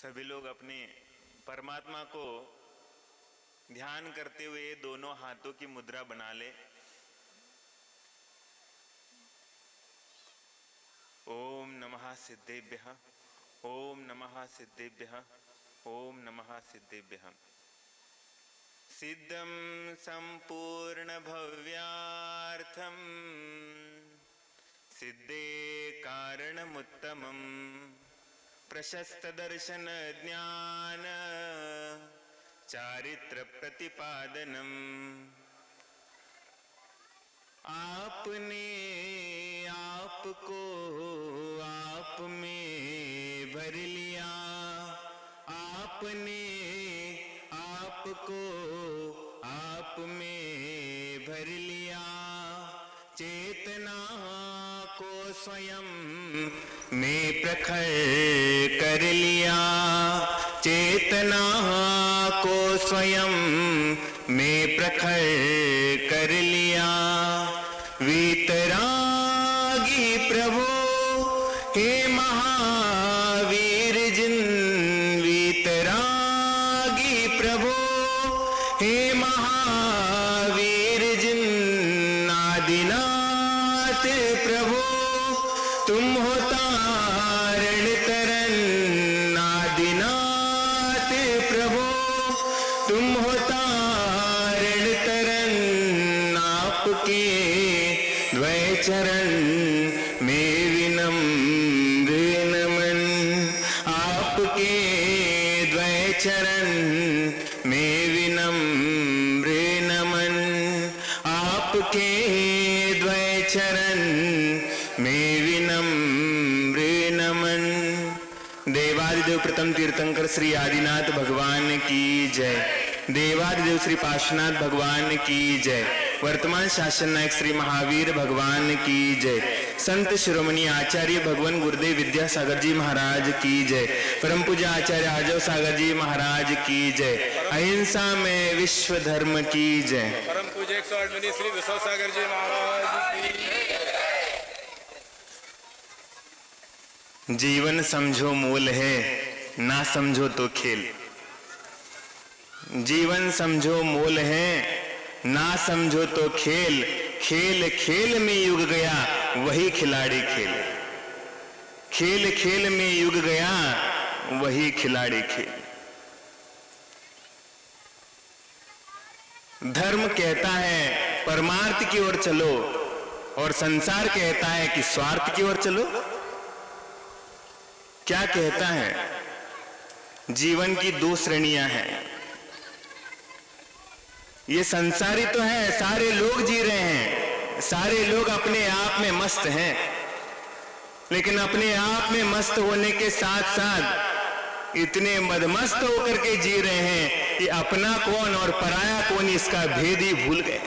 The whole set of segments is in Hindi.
सभी लोग अपने परमात्मा को ध्यान करते हुए दोनों हाथों की मुद्रा बना ले। ओम नमः सिद्धेभ्यः, ओम नमः सिद्धेभ्यः, ओम नमः सिद्धेभ्यः। सिद्धं संपूर्ण भव्यार्थं सिद्धे कारणमुत्तमं प्रशस्त दर्शन ज्ञान चारित्र प्रतिपादनम्। आपने आपको आप में भर लिया, आपने आपको आप में भर लिया, चेतना को स्वयं में प्रखर कर लिया, चेतना को स्वयं में प्रखर कर लिया। वीतरागी प्रभु हे महावीर जिन, वीतरागी प्रभु हे महावीर जिन, आदिनाथ प्रभु तुम हो तारण तरन, आदिनाथ प्रभु तुम हो तारण तरन। आपके द्वय चरण में विनम्र नमन, आपके द्वय चरण में विनम्र नमन, आपके द्वय चरण में विनम्र नमन। देवादिदेव प्रथम तीर्थंकर श्री आदिनाथ भगवान की जय, देवादिदेव श्री पार्श्वनाथ भगवान की जय, वर्तमान शासन नायक श्री महावीर भगवान की जय, संत शिरोमणि आचार्य भगवान गुरुदेव विद्यासागर जी महाराज की जय, परम पूज्य आचार्य आजव सागर जी महाराज की जय, अहिंसा में विश्व धर्म की जय, परम पूज्य 108 मुनि श्री विश्वसागर जी महाराज की जय। जीवन समझो मूल है, ना समझो तो खेल। जीवन समझो मूल है, ना समझो तो खेल, खेल खेल में युग गया वही खिलाड़ी खेल, खेल खेल में युग गया वही खिलाड़ी खेल। धर्म कहता है परमार्थ की ओर चलो और संसार कहता है कि स्वार्थ की ओर चलो। क्या कहता है? जीवन की दो श्रेणियां हैं। ये संसारी तो है, सारे लोग जी रहे हैं, सारे लोग अपने आप में मस्त हैं, लेकिन अपने आप में मस्त होने के साथ साथ इतने मदमस्त होकर के जी रहे हैं कि अपना कौन और पराया कौन इसका भेद ही भूल गए।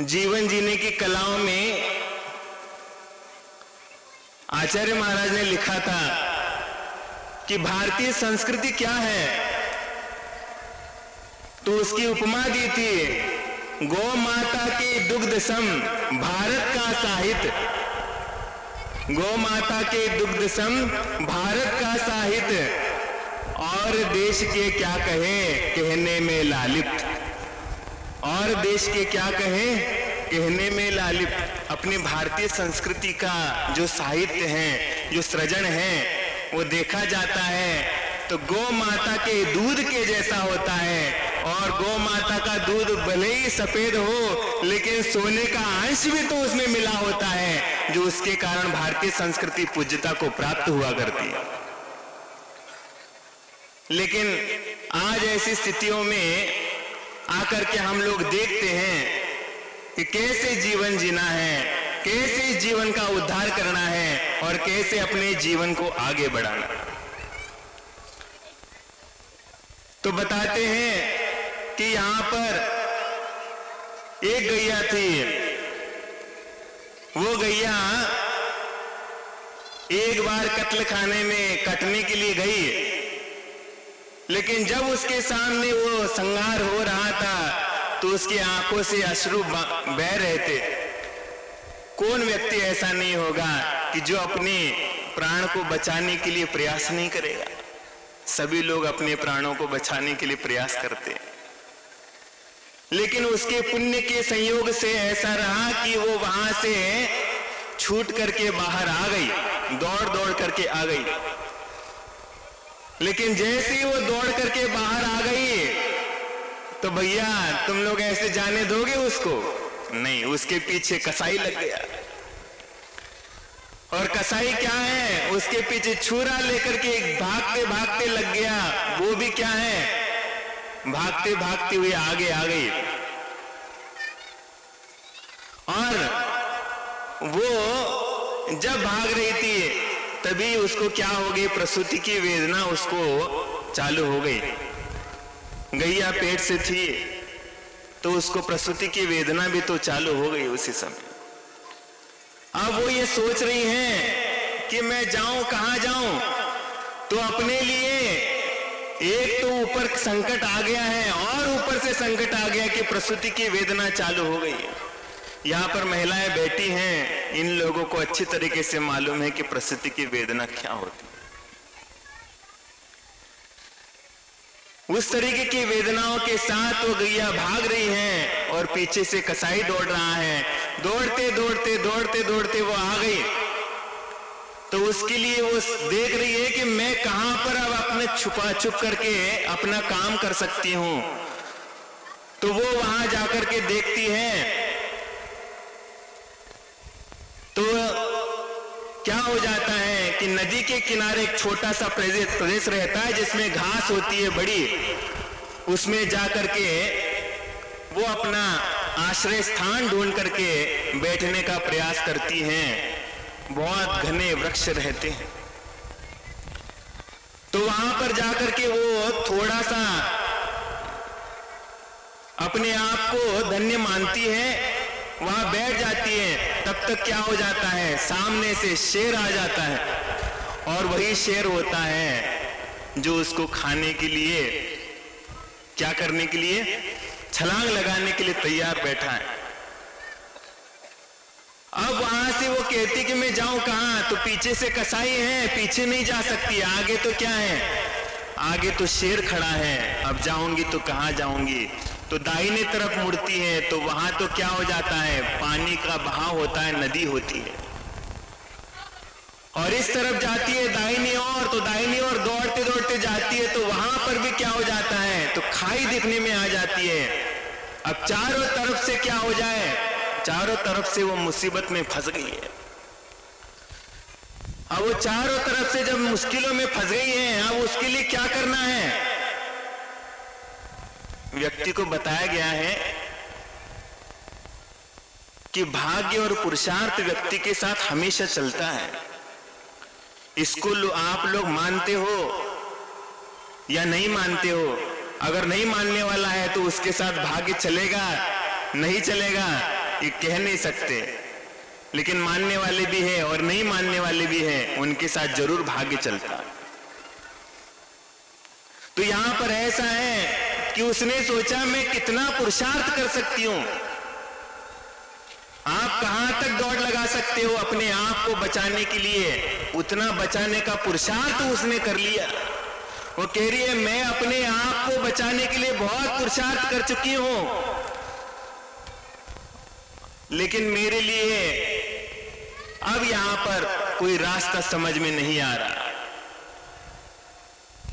जीवन जीने की कलाओं में आचार्य महाराज ने लिखा था कि भारतीय संस्कृति क्या है, तो उसकी उपमा दी थी गौ माता के दुग्ध सम भारत का साहित्य, गौ माता के दुग्ध सम भारत का साहित्य, और देश के क्या कहे कहने में लालिप्त, और देश के क्या कहे कहने में लालिप्त। अपनी भारतीय संस्कृति का जो साहित्य है, जो सृजन है, वो देखा जाता है तो गौ माता के दूध के जैसा होता है, और गौ माता का दूध भले ही सफेद हो लेकिन सोने का अंश भी तो उसमें मिला होता है, जो उसके कारण भारतीय संस्कृति पूज्यता को प्राप्त हुआ करती है। लेकिन आज ऐसी स्थितियों में आकर के हम लोग देखते हैं कि कैसे जीवन जीना है, कैसे जीवन का उद्धार करना है और कैसे अपने जीवन को आगे बढ़ाना। तो बताते हैं कि यहां पर एक गैया थी, वो गैया एक बार कत्ल खाने में कटने के लिए गई, लेकिन जब उसके सामने वो संहार हो रहा था तो उसकी आंखों से अश्रु बह रहे थे। कौन व्यक्ति ऐसा नहीं होगा कि जो अपनी प्राण को बचाने के लिए प्रयास नहीं करेगा। सभी लोग अपने प्राणों को बचाने के लिए प्रयास करते हैं, लेकिन उसके पुण्य के संयोग से ऐसा रहा कि वो वहां से छूट करके बाहर आ गई, दौड़ दौड़ करके आ गई। लेकिन जैसे ही वो दौड़ करके बाहर आ गई तो भैया तुम लोग ऐसे जाने दोगे उसको? नहीं, उसके पीछे कसाई लग गया। और कसाई क्या है, उसके पीछे छुरा लेकर के भागते भागते लग गया। वो भी क्या है, भागते भागते हुए आगे आ गई। और वो जब भाग रही थी तभी उसको क्या हो गई, प्रसूति की वेदना उसको चालू हो गई। गैया पेट से थी तो उसको प्रसूति की वेदना भी तो चालू हो गई उसी समय। अब वो ये सोच रही हैं कि मैं जाऊं, कहां जाऊं? तो अपने लिए एक तो ऊपर संकट आ गया है और ऊपर से संकट आ गया कि प्रसूति की वेदना चालू हो गई है। यहाँ पर महिलाएं बैठी हैं, इन लोगों को अच्छी तरीके से मालूम है कि प्रसूति की वेदना क्या होती है। उस तरीके की वेदनाओं के साथ वो गैया भाग रही हैं और पीछे से कसाई दौड़ रहा है। दौड़ते दौड़ते दौड़ते दौड़ते वो आ गई तो उसके लिए वो देख रही है कि मैं कहां पर अब अपने छुप करके अपना काम कर सकती हूं। तो वो वहां जाकर के देखती है तो क्या हो जाता है कि नदी के किनारे एक छोटा सा प्रदेश रहता है जिसमें घास होती है बड़ी। उसमें जाकर के वो अपना आश्रय स्थान ढूंढ करके बैठने का प्रयास करती हैं। बहुत घने वृक्ष रहते हैं तो वहां पर जाकर के वो थोड़ा सा अपने आप को धन्य मानती है, वहां बैठ जाती है। तब तक क्या हो जाता है, सामने से शेर आ जाता है और वही शेर होता है जो उसको खाने के लिए, क्या करने के लिए, छलांग लगाने के लिए तैयार बैठा है। अब वहां से वो कहती कि मैं जाऊं कहां? तो पीछे से कसाई है, पीछे नहीं जा सकती। आगे तो क्या है, आगे तो शेर खड़ा है। अब जाऊंगी तो कहां जाऊंगी? तो दाहिने तरफ मुड़ती है तो वहां तो क्या हो जाता है, पानी का बहाव होता है, नदी होती है। और इस तरफ जाती है दाहिनी ओर, तो दाहिनी ओर दौड़ते दौड़ते जाती है तो वहां पर भी क्या हो जाता है, तो खाई दिखने में आ जाती है। अब चारों तरफ से क्या हो जाए, चारों तरफ से वो मुसीबत में फंस गई है। अब वो चारों तरफ से जब मुश्किलों में फंस गई है, अब उसके लिए क्या करना है? व्यक्ति को बताया गया है कि भाग्य और पुरुषार्थ व्यक्ति के साथ हमेशा चलता है। इसको आप लोग मानते हो या नहीं मानते हो? अगर नहीं मानने वाला है तो उसके साथ भाग्य चलेगा नहीं चलेगा ये कह नहीं सकते, लेकिन मानने वाले भी है और नहीं मानने वाले भी है, उनके साथ जरूर भाग्य चलता है। तो यहां पर ऐसा है कि उसने सोचा मैं कितना पुरुषार्थ कर सकती हूं। आप कहां तक दौड़ लगा सकते हो अपने आप को बचाने के लिए, उतना बचाने का पुरुषार्थ उसने कर लिया। वो कह रही है मैं अपने आप को बचाने के लिए बहुत पुरुषार्थ कर चुकी हूं, लेकिन मेरे लिए अब यहां पर कोई रास्ता समझ में नहीं आ रहा।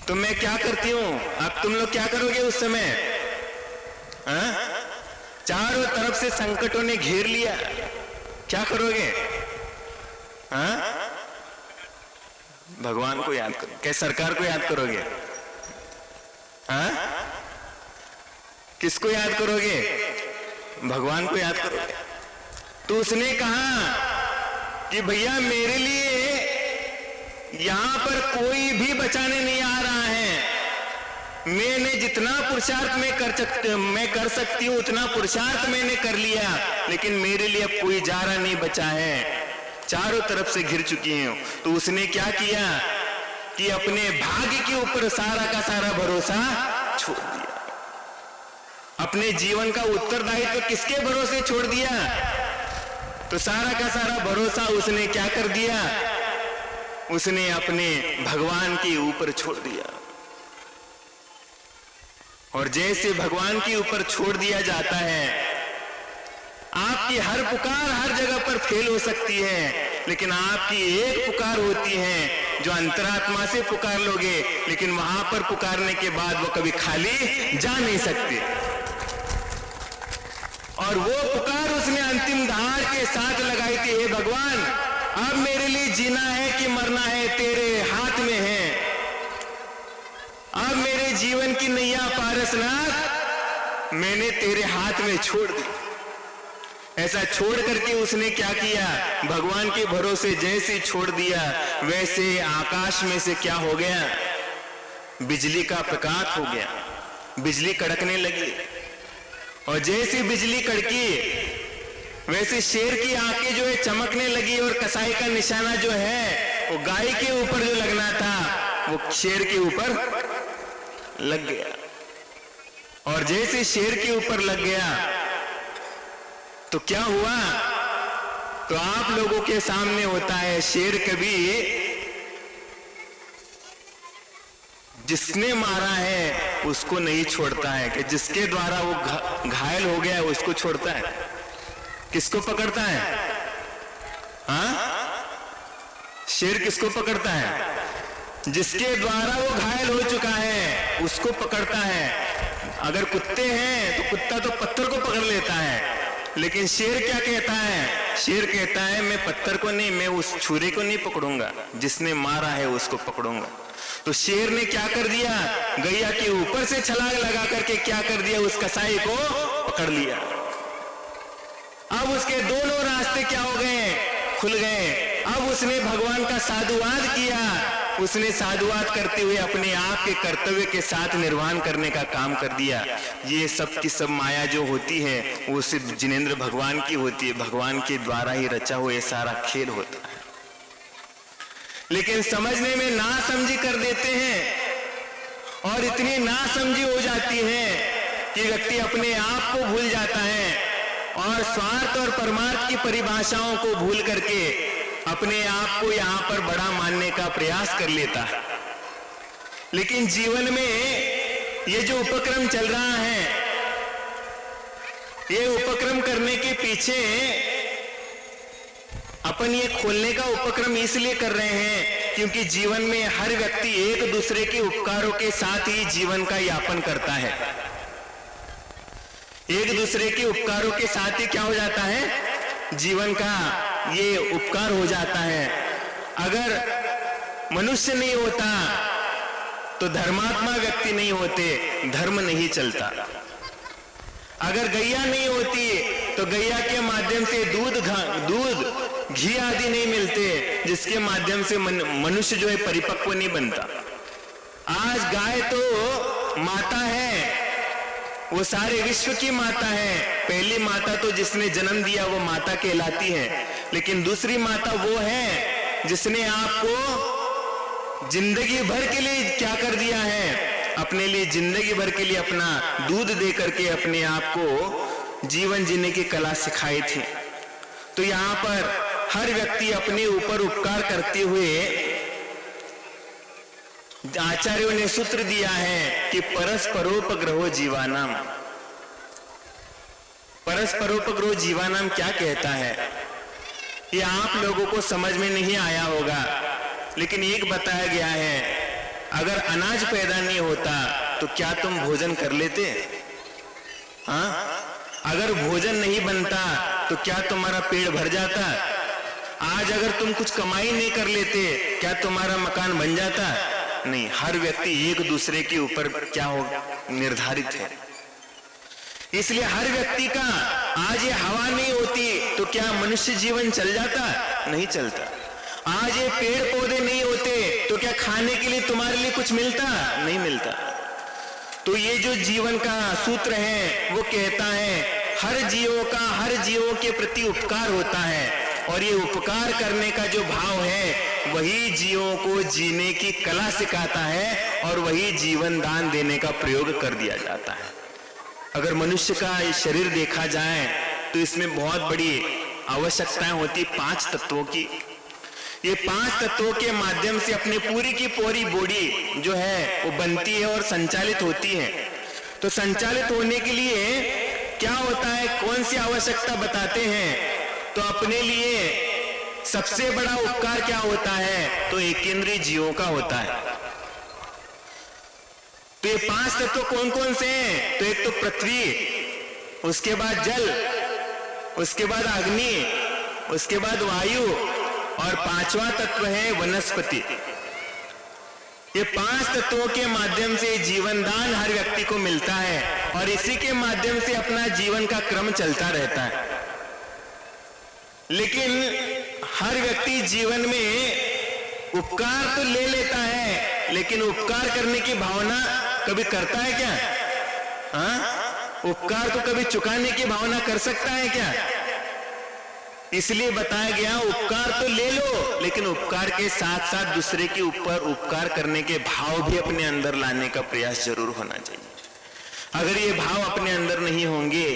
तो मैं क्या करती हूं? अब तुम लोग क्या करोगे उस समय? चारों तरफ से संकटों ने घेर लिया, क्या करोगे? भगवान को याद करो, क्या सरकार को याद करोगे? किसको याद करोगे? भगवान को याद करोगे। तो उसने कहा कि भैया मेरे लिए यहां पर कोई भी बचाने नहीं आ रहा है। मैंने जितना पुरुषार्थ मैं कर सकती हूं उतना पुरुषार्थ मैंने कर लिया, लेकिन मेरे लिए अब कोई जारा नहीं बचा है, चारों तरफ से घिर चुकी हूं। तो उसने क्या किया कि अपने भाग्य के ऊपर सारा का सारा भरोसा छोड़ दिया। अपने जीवन का उत्तरदायित्व किसके भरोसे छोड़ दिया? तो सारा का सारा भरोसा उसने क्या कर दिया? उसने अपने भगवान के ऊपर छोड़ दिया। और जैसे भगवान के ऊपर छोड़ दिया जाता है, आपकी हर पुकार हर जगह पर फेल हो सकती है, लेकिन आपकी एक पुकार होती है जो अंतरात्मा से पुकार लोगे, लेकिन वहां पर पुकारने के बाद वो कभी खाली जा नहीं सकते। और वो पुकार उसने अंतिम धार के साथ लगाई थी, हे भगवान, अब मेरे लिए जीना है कि मरना है तेरे हाथ में है। अब मेरे जीवन की नैया पारसनाथ मैंने तेरे हाथ में छोड़ दी। ऐसा छोड़ करके उसने क्या किया, भगवान के भरोसे जैसे छोड़ दिया, वैसे आकाश में से क्या हो गया, बिजली का प्रकाश हो गया, बिजली कड़कने लगी। और जैसे बिजली कड़की, वैसे शेर की आंखें जो है चमकने लगी, और कसाई का निशाना जो है वो गाय के ऊपर जो लगना था वो शेर के ऊपर लग गया। और जैसे शेर के ऊपर लग गया तो क्या हुआ, तो आप लोगों के सामने होता है, शेर कभी जिसने मारा है उसको नहीं छोड़ता है, कि जिसके द्वारा वो घायल हो गया है उसको छोड़ता है, किसको पकड़ता है? हाँ, शेर किसको पकड़ता है? जिसके द्वारा वो घायल हो चुका है उसको पकड़ता है। अगर कुत्ते हैं तो कुत्ता तो पत्थर को पकड़ लेता है, लेकिन शेर क्या कहता है? शेर कहता है मैं पत्थर को नहीं, मैं उस छुरे को नहीं पकड़ूंगा, जिसने मारा है उसको पकड़ूंगा। तो शेर ने क्या कर दिया, गैया के ऊपर से छलांग लगा करके क्या कर दिया, उस कसाई को पकड़ लिया। अब उसके दोनों रास्ते क्या हो गए, खुल गए। अब उसने भगवान का साधुवाद किया, उसने साधुवाद करते हुए अपने आप के कर्तव्य के साथ निर्वहन करने का काम कर दिया। ये सब की सब माया जो होती है वो सिर्फ जिनेंद्र भगवान की होती है, भगवान के द्वारा ही रचा हुआ ये सारा खेल होता है। लेकिन समझने में नासमझी कर देते हैं, और इतनी नासमझी हो जाती है कि व्यक्ति अपने आप को भूल जाता है और स्वार्थ और परमार्थ की परिभाषाओं को भूल करके अपने आप को यहां पर बड़ा मानने का प्रयास कर लेता है। लेकिन जीवन में ये जो उपक्रम चल रहा है, ये उपक्रम करने के पीछे अपन ये खोलने का उपक्रम इसलिए कर रहे हैं क्योंकि जीवन में हर व्यक्ति एक दूसरे के उपकारों के साथ ही जीवन का यापन करता है। एक दूसरे के उपकारों के साथ ही क्या हो जाता है, जीवन का ये उपकार हो जाता है। अगर मनुष्य नहीं होता तो धर्मात्मा व्यक्ति नहीं होते, धर्म नहीं चलता। अगर गैया नहीं होती तो गैया के माध्यम से दूध घी आदि नहीं मिलते, जिसके माध्यम से मनुष्य जो है परिपक्व नहीं बनता। आज गाय तो माता है, वो सारे विश्व की माता है। पहली माता तो जिसने जन्म दिया वो माता कहलाती है, लेकिन दूसरी माता वो है जिसने आपको जिंदगी भर के लिए क्या कर दिया है, अपने लिए जिंदगी भर के लिए अपना दूध दे करके अपने आप को जीवन जीने की कला सिखाई थी। तो यहाँ पर हर व्यक्ति अपने ऊपर उपकार करते हुए आचार्यों ने सूत्र दिया है कि परस्परोपग्रहो जीवानाम। परस्परोपग्रहो जीवानाम क्या कहता है, ये आप लोगों को समझ में नहीं आया होगा, लेकिन एक बताया गया है, अगर अनाज पैदा नहीं होता तो क्या तुम भोजन कर लेते? हाँ, अगर भोजन नहीं बनता तो क्या तुम्हारा पेट भर जाता? आज अगर तुम कुछ कमाई नहीं कर लेते क्या तुम्हारा मकान बन जाता? नहीं। हर व्यक्ति एक दूसरे के ऊपर क्या हो निर्धारित है। इसलिए हर व्यक्ति का आज ये हवा नहीं होती तो क्या मनुष्य जीवन चल जाता? नहीं चलता। आज ये पेड़ पौधे नहीं होते तो क्या खाने के लिए तुम्हारे लिए कुछ मिलता? नहीं मिलता। तो ये जो जीवन का सूत्र है वो कहता है हर जीवों के प्रति उपकार होता है, और ये उपकार करने का जो भाव है वही जीवों को जीने की कला सिखाता है, और वही जीवन दान देने का प्रयोग कर दिया जाता है। अगर मनुष्य का ये शरीर देखा जाए तो इसमें बहुत बड़ी आवश्यकताएं होती 5 तत्वों की। ये 5 तत्वों के माध्यम से अपनी पूरी की पूरी बॉडी जो है वो बनती है और संचालित होती है। तो संचालित होने के लिए क्या होता है, कौन सी आवश्यकता बताते हैं? तो अपने लिए सबसे बड़ा उपकार क्या होता है? तो एकेंद्रीय जीवों का होता है। तो ये 5 तत्व कौन कौन से हैं? तो एक तो पृथ्वी, उसके बाद जल, उसके बाद अग्नि, उसके बाद वायु और 5वां तत्व है वनस्पति। ये 5 तत्वों के माध्यम से जीवन दान हर व्यक्ति को मिलता है और इसी के माध्यम से अपना जीवन का क्रम चलता रहता है। लेकिन हर व्यक्ति जीवन में उपकार तो ले लेता है, लेकिन उपकार करने की भावना कभी करता है क्या? हाँ, उपकार तो कभी चुकाने की भावना कर सकता है क्या? इसलिए बताया गया उपकार तो ले लो, लेकिन उपकार के साथ साथ दूसरे के ऊपर उपकार करने के भाव भी अपने अंदर लाने का प्रयास जरूर होना चाहिए। अगर ये भाव अपने अंदर नहीं होंगे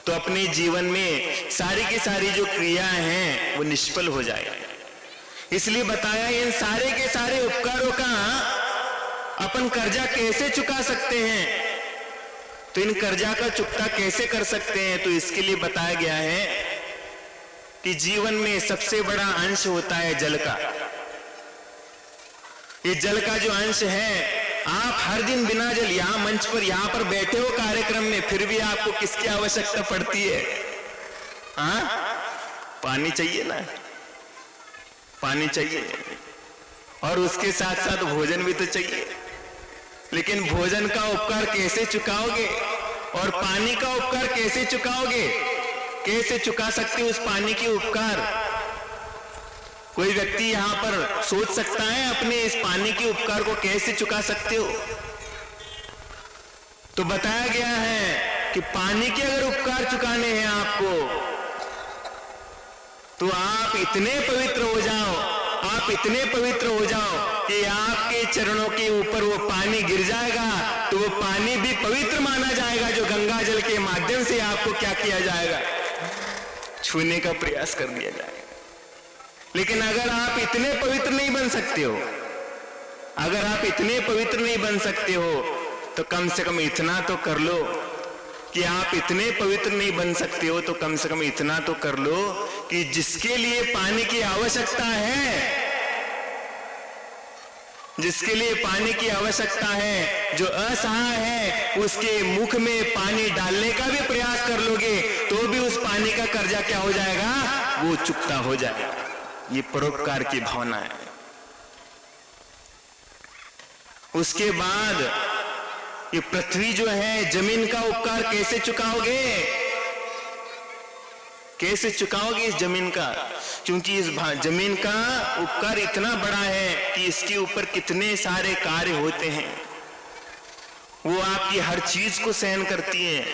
तो अपने जीवन में सारी की सारी जो क्रियाएं हैं वो निष्फल हो जाएगी। इसलिए बताया इन सारे के सारे उपकारों का अपन कर्जा कैसे चुका सकते हैं, तो इन कर्जा का चुकता कैसे कर सकते हैं? तो इसके लिए बताया गया है कि जीवन में सबसे बड़ा अंश होता है जल का। ये जल का जो अंश है, आप हर दिन बिना जल यहां मंच पर यहां पर बैठे हो कार्यक्रम में, फिर भी आपको किसकी आवश्यकता पड़ती है? हाँ, पानी चाहिए ना, पानी चाहिए और उसके साथ साथ भोजन भी तो चाहिए। लेकिन भोजन का उपकार कैसे चुकाओगे और पानी का उपकार कैसे चुकाओगे? कैसे चुका सकते हो उस पानी के उपकार? कोई व्यक्ति यहां पर सोच सकता है अपने इस पानी के उपकार को कैसे चुका सकते हो? तो बताया गया है कि पानी के अगर उपकार चुकाने हैं आपको, तो आप इतने पवित्र हो जाओ, आप इतने पवित्र हो जाओ कि आपके चरणों के ऊपर वो पानी गिर जाएगा तो वो पानी भी पवित्र माना जाएगा, जो गंगा जल के माध्यम से आपको क्या किया जाएगा? छूने का प्रयास कर दिया जाएगा। लेकिन अगर आप इतने पवित्र नहीं बन सकते हो, अगर आप इतने पवित्र नहीं बन सकते हो, तो कम से कम इतना तो कर लो कि आप इतने पवित्र नहीं बन सकते हो, तो कम से कम इतना तो कर लो कि जिसके लिए पानी की आवश्यकता है, जिसके लिए पानी की आवश्यकता है, जो असहाय है, उसके मुख में पानी डालने का भी प्रयास कर लोगे तो भी उस पानी का कर्जा क्या हो जाएगा? वो चुकता हो जाएगा। ये परोपकार की भावना है। उसके बाद ये पृथ्वी जो है, जमीन का उपकार कैसे चुकाओगे? कैसे चुकाओगे इस जमीन का? क्योंकि इस जमीन का उपकार इतना बड़ा है कि इसके ऊपर कितने सारे कार्य होते हैं। वो आपकी हर चीज को सहन करती है।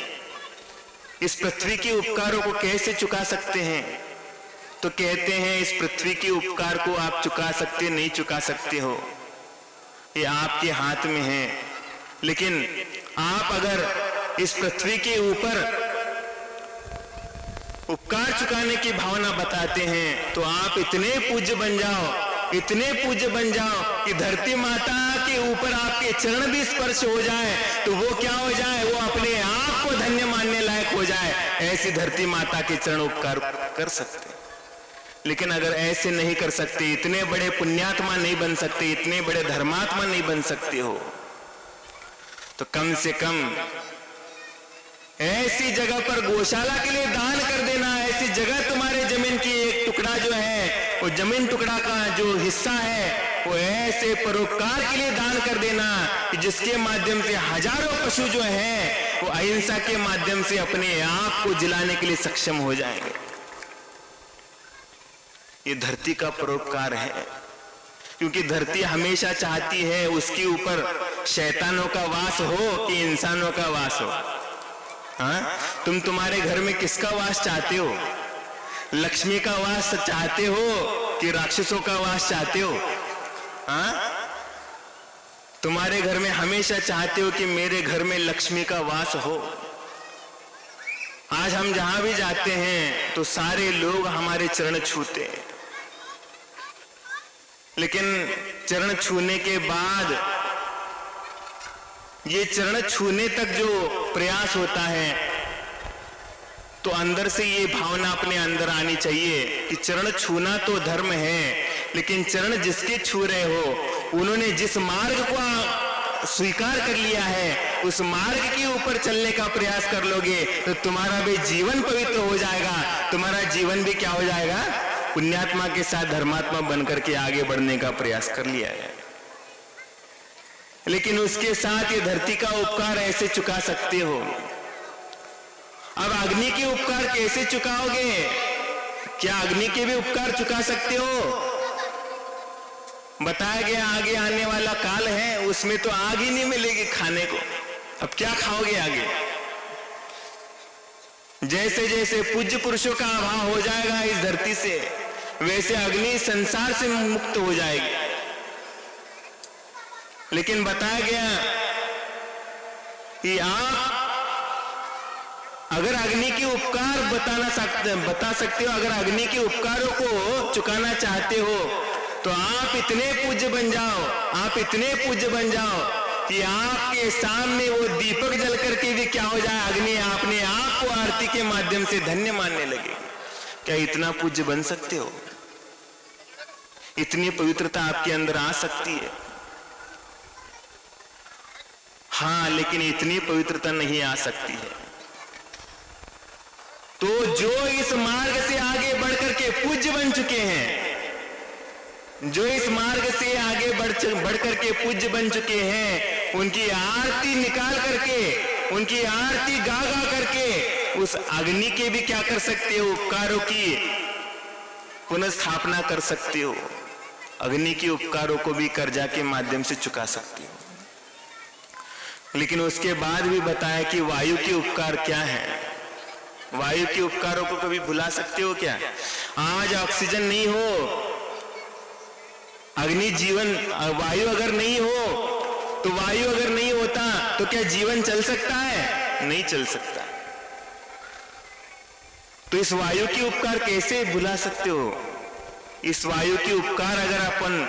इस पृथ्वी के उपकारों को कैसे चुका सकते हैं? तो कहते हैं इस पृथ्वी के उपकार को आप चुका सकते नहीं चुका सकते हो, ये आपके हाथ में है। लेकिन आप अगर इस पृथ्वी के ऊपर उपकार चुकाने की भावना बताते हैं तो आप इतने पूज्य बन जाओ, इतने पूज्य बन जाओ कि धरती माता के ऊपर आपके चरण भी स्पर्श हो जाए तो वो क्या हो जाए? वो अपने आप को धन्य मानने लायक हो जाए। ऐसी धरती माता के चरण उपकार कर सकते। लेकिन अगर ऐसे नहीं कर सकते, इतने बड़े पुण्यात्मा नहीं बन सकते, इतने बड़े धर्मात्मा नहीं बन सकते हो, तो कम से कम ऐसी जगह पर गौशाला के लिए दान कर देना। ऐसी जगह तुम्हारे जमीन की एक टुकड़ा जो है, वो जमीन टुकड़ा का जो हिस्सा है, वो ऐसे परोपकार के लिए दान कर देना कि जिसके माध्यम से हजारों पशु जो हैं वो अहिंसा के माध्यम से अपने आप को जिलाने के लिए सक्षम हो जाएंगे। ये धरती का परोपकार है, क्योंकि धरती हमेशा चाहती है उसके ऊपर शैतानों का वास हो कि इंसानों का वास हो। हाँ, तुम तुम्हारे घर में किसका वास चाहते हो? लक्ष्मी का वास चाहते हो कि राक्षसों का वास चाहते हो? हाँ, तुम्हारे घर में हमेशा चाहते हो कि मेरे घर में लक्ष्मी का वास हो। आज हम जहां भी जाते हैं तो सारे लोग हमारे चरण छूते हैं। लेकिन चरण छूने के बाद ये चरण छूने तक जो प्रयास होता है, तो अंदर से ये भावना अपने अंदर आनी चाहिए कि चरण छूना तो धर्म है, लेकिन चरण जिसके छू रहे हो उन्होंने जिस मार्ग को स्वीकार कर लिया है, उस मार्ग के ऊपर चलने का प्रयास कर लोगे तो तुम्हारा भी जीवन पवित्र हो जाएगा, तुम्हारा जीवन भी क्या हो जाएगा, पुण्यात्मा के साथ धर्मात्मा बनकर के आगे बढ़ने का प्रयास कर लिया है। लेकिन उसके साथ ये धरती का उपकार ऐसे चुका सकते हो। अब अग्नि के उपकार कैसे चुकाओगे? क्या अग्नि के भी उपकार चुका सकते हो? बताया गया आगे आने वाला काल है, उसमें तो आग ही नहीं मिलेगी खाने को, अब क्या खाओगे आगे? जैसे जैसे पूज्य पुरुषों का अभाव हो जाएगा इस धरती से, वैसे अग्नि संसार से मुक्त हो जाएगी। लेकिन बताया गया कि आप अगर अग्नि के उपकार बता सकते हो, अगर अग्नि के उपकारों को चुकाना चाहते हो तो आप इतने पूज्य बन जाओ, आप इतने पूज्य बन जाओ कि आपके सामने वो दीपक जल करके भी क्या हो जाए, अग्नि अपने आप को आरती के माध्यम से धन्य मानने लगे। क्या इतना पूज्य बन सकते हो? इतनी पवित्रता आपके अंदर आ सकती है? हाँ, लेकिन इतनी पवित्रता नहीं आ सकती है। तो जो इस मार्ग से आगे बढ़कर के पूज्य बन चुके हैं, जो इस मार्ग से आगे बढ़ करके पूज्य बन चुके हैं, उनकी आरती निकाल करके, उनकी आरती गा गा करके उस अग्नि के भी क्या कर सकते हो, उपकारों की पुनर्स्थापना कर सकते हो। अग्नि के उपकारों को भी कर्जा के माध्यम से चुका सकते हो। लेकिन उसके बाद भी बताया कि वायु के उपकार क्या है। वायु के उपकारों को कभी भुला सकते हो क्या? आज ऑक्सीजन नहीं हो, अग्नि जीवन, वायु अगर नहीं हो तो वायु अगर नहीं होता तो क्या जीवन चल सकता है? नहीं चल सकता। तो इस वायु के उपकार कैसे भुला सकते हो? इस वायु के उपकार अगर अपन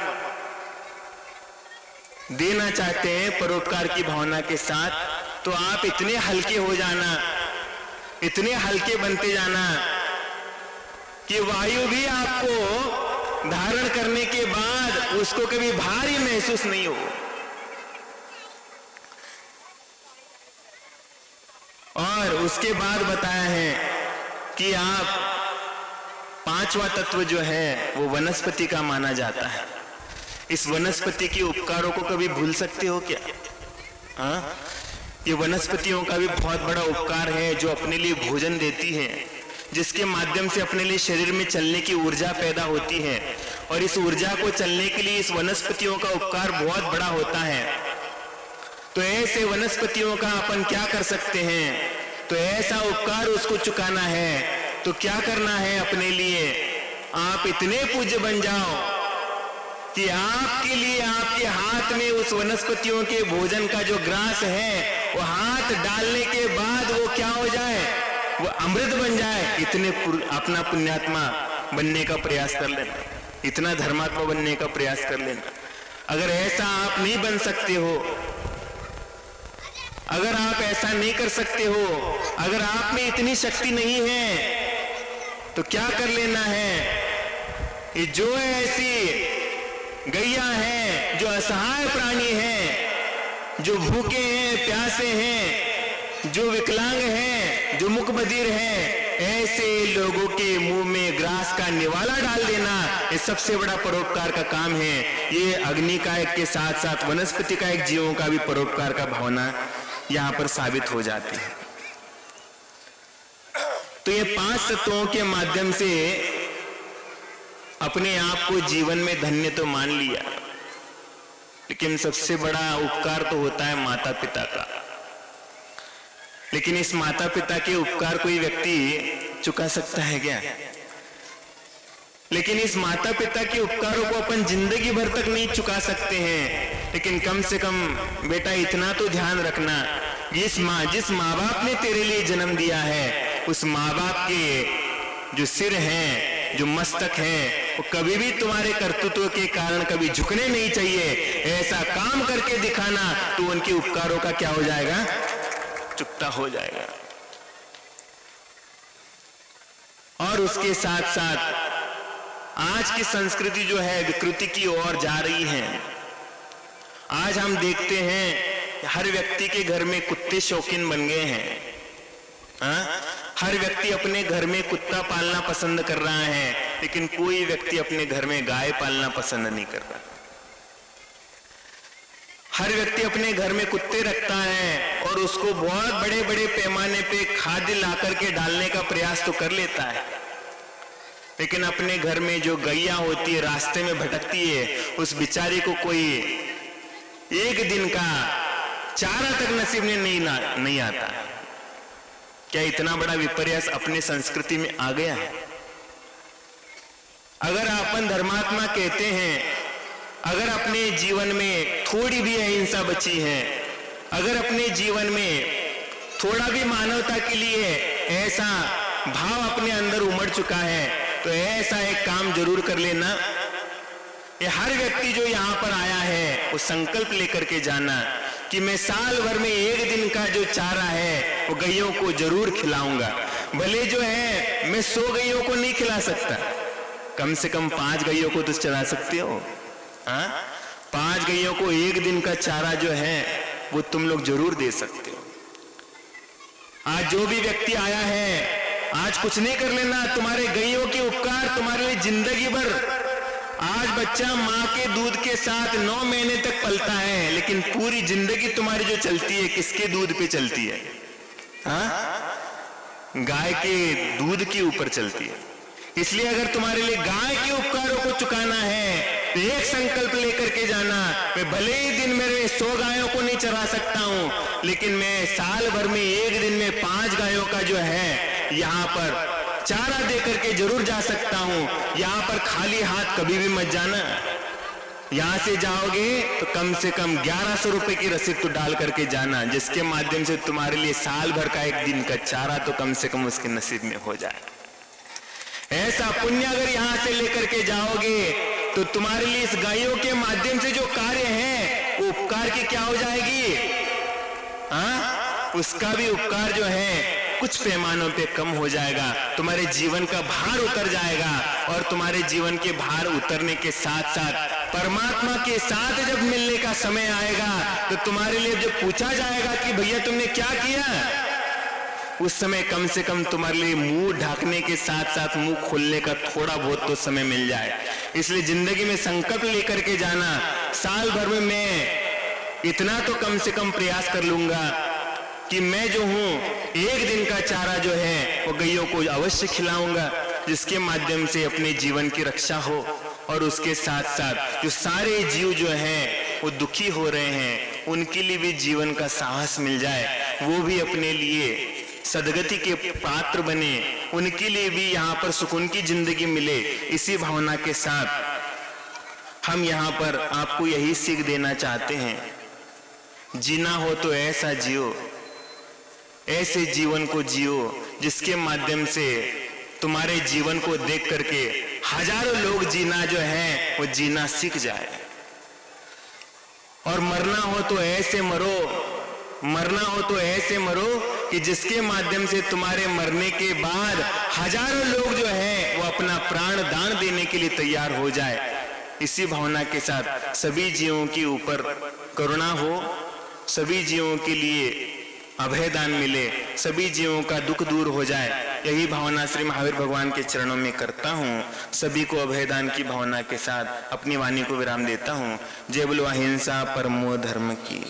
देना चाहते हैं परोपकार की भावना के साथ, तो आप इतने हल्के हो जाना, इतने हल्के बनते जाना कि वायु भी आपको धारण करने के बाद उसको कभी भारी महसूस नहीं हो। और उसके बाद बताया है कि आप पांचवा तत्व जो है वो वनस्पति का माना जाता है। इस वनस्पति के उपकारों को कभी भूल सकते हो क्या? हाँ, ये वनस्पतियों का भी बहुत बड़ा उपकार है, जो अपने लिए भोजन देती है, जिसके माध्यम से अपने लिए शरीर में चलने की ऊर्जा पैदा होती है। और इस ऊर्जा को चलने के लिए इस वनस्पतियों का उपकार बहुत बड़ा होता है। तो ऐसे वनस्पतियों का अपन क्या कर सकते हैं? तो ऐसा उपकार उसको चुकाना है तो क्या करना है? अपने लिए आप इतने पूज्य बन जाओ कि आपके लिए आपके हाथ में उस वनस्पतियों के भोजन का जो ग्रास है, वो हाथ डालने के बाद वो क्या हो जाए, वो अमृत बन जाए। इतने अपना पुण्यात्मा बनने का प्रयास कर लेना, इतना धर्मात्मा बनने का प्रयास कर लेना। अगर ऐसा आप नहीं बन सकते हो, अगर आप ऐसा नहीं कर सकते हो, अगर आप में इतनी शक्ति नहीं है, तो क्या कर लेना है? ये जो ऐसी गैया है, जो असहाय प्राणी है, जो भूखे हैं, प्यासे हैं, जो विकलांग हैं, जो मुख बधिर हैं, ऐसे लोगों के मुंह में ग्रास का निवाला डाल देना, ये सबसे बड़ा परोपकार का काम है। ये अग्नि कायक के साथ साथ वनस्पति कायक जीवों का भी परोपकार का भावना यहां पर साबित हो जाती है। तो ये 5 तत्वों के माध्यम से अपने आप को जीवन में धन्य तो मान लिया, लेकिन सबसे बड़ा उपकार तो होता है माता पिता का। लेकिन इस माता पिता के उपकार कोई व्यक्ति चुका सकता है क्या? लेकिन इस माता पिता के उपकारों को अपन जिंदगी भर तक नहीं चुका सकते हैं, लेकिन कम से कम बेटा इतना तो ध्यान रखना, जिस माँ बाप ने तेरे लिए जन्म दिया है, उस माँ बाप के जो सिर हैं, जो मस्तक हैं, वो कभी भी तुम्हारे कर्तृत्व के कारण कभी झुकने नहीं चाहिए। ऐसा काम करके दिखाना तो उनके उपकारों का क्या हो जाएगा, चुकता हो जाएगा। और उसके साथ साथ आज की संस्कृति जो है विकृति की ओर जा रही है। आज हम देखते हैं हर व्यक्ति के घर में कुत्ते शौकीन बन गए हैं। हर व्यक्ति अपने घर में कुत्ता पालना पसंद कर रहा है, लेकिन कोई व्यक्ति अपने घर में गाय पालना पसंद नहीं कर रहा। हर व्यक्ति अपने घर में कुत्ते रखता है और उसको बहुत बड़े बड़े पैमाने पे खाद्य ला करके डालने का प्रयास तो कर लेता है, लेकिन अपने घर में जो गैया होती है, रास्ते में भटकती है, उस बिचारी को कोई एक दिन का चारा तक नसीब में नहीं आता। क्या इतना बड़ा विपर्यास अपने संस्कृति में आ गया है? अगर अपन धर्मात्मा कहते हैं, अगर अपने जीवन में थोड़ी भी अहिंसा बची है, अगर अपने जीवन में थोड़ा भी मानवता के लिए ऐसा भाव अपने अंदर उमड़ चुका है, तो ऐसा एक काम जरूर कर लेना। ये हर व्यक्ति जो यहाँ पर आया है वो संकल्प लेकर के जाना कि मैं साल भर में एक दिन का जो चारा है वो गैयों को जरूर खिलाऊंगा। भले जो है मैं 100 गैयों को नहीं खिला सकता, कम से कम 5 गैयों को तो चला सकते हो। 5 गैयों को एक दिन का चारा जो है वो तुम लोग जरूर दे सकते हो। आज जो भी व्यक्ति आया है, आज कुछ नहीं कर लेना, तुम्हारे गैयों के उपकार तुम्हारे लिए जिंदगी भर। आज बच्चा माँ के दूध के साथ 9 महीने तक पलता है, लेकिन पूरी जिंदगी तुम्हारी जो चलती है किसके दूध पे चलती है? गाय के दूध के ऊपर चलती है। इसलिए अगर तुम्हारे लिए गाय के उपकारों को चुकाना है तो एक संकल्प लेकर के जाना, मैं भले ही दिन मेरे 100 गायों को नहीं चरा सकता हूं, लेकिन मैं साल भर में एक दिन में 5 गायों का जो है यहाँ पर चारा दे करके जरूर जा सकता हूं। यहाँ पर खाली हाथ कभी भी मत जाना। यहां से जाओगे तो कम से कम 1100 रुपए की रसीद तो डाल करके जाना, जिसके माध्यम से तुम्हारे लिए साल भर का एक दिन का चारा तो कम से कम उसके नसीब में हो जाए। ऐसा पुण्य अगर यहां से लेकर के जाओगे तो तुम्हारे लिए इस गायों के माध्यम से जो कार्य है वो उपकार की क्या हो जाएगी? उसका भी उपकार जो है कुछ पैमानों पे कम हो जाएगा। तुम्हारे जीवन का भार उतर जाएगा, और तुम्हारे जीवन के भार उतरने के साथ साथ परमात्मा के साथ जब मिलने का समय आएगा तो तुम्हारे लिए जब पूछा जाएगा कि भैया तुमने क्या किया, उस समय कम से कम तुम्हारे लिए मुंह ढाकने के साथ साथ मुंह खोलने का थोड़ा बहुत तो समय मिल जाए। इसलिए जिंदगी में संकल्प लेकर के जाना, साल भर में मैं इतना तो कम से कम प्रयास कर लूंगा कि मैं जो हूं एक दिन का चारा जो है वो गैयों को अवश्य खिलाऊंगा, जिसके माध्यम से अपने जीवन की रक्षा हो, और उसके साथ साथ जो सारे जीव जो हैं वो दुखी हो रहे हैं उनके लिए भी जीवन का साहस मिल जाए, वो भी अपने लिए सदगति के पात्र बने, उनके लिए भी यहाँ पर सुकून की जिंदगी मिले। इसी भावना के साथ हम यहाँ पर आपको यही सीख देना चाहते हैं, जीना हो तो ऐसा जियो, ऐसे जीवन को जियो जिसके माध्यम से तुम्हारे जीवन को देख करके हजारों लोग जीना जो है वो जीना सीख जाए। और मरना हो तो ऐसे मरो, मरना हो तो ऐसे मरो कि जिसके माध्यम से तुम्हारे मरने के बाद हजारों लोग जो है वो अपना प्राण दान देने के लिए तैयार हो जाए। इसी भावना के साथ सभी जीवों के ऊपर करुणा हो, सभी जीवों के लिए अभयदान मिले, सभी जीवों का दुख दूर हो जाए, यही भावना श्री महावीर भगवान के चरणों में करता हूँ। सभी को अभयदान की भावना के साथ अपनी वाणी को विराम देता हूँ। जय बोलो अहिंसा परमो धर्म की।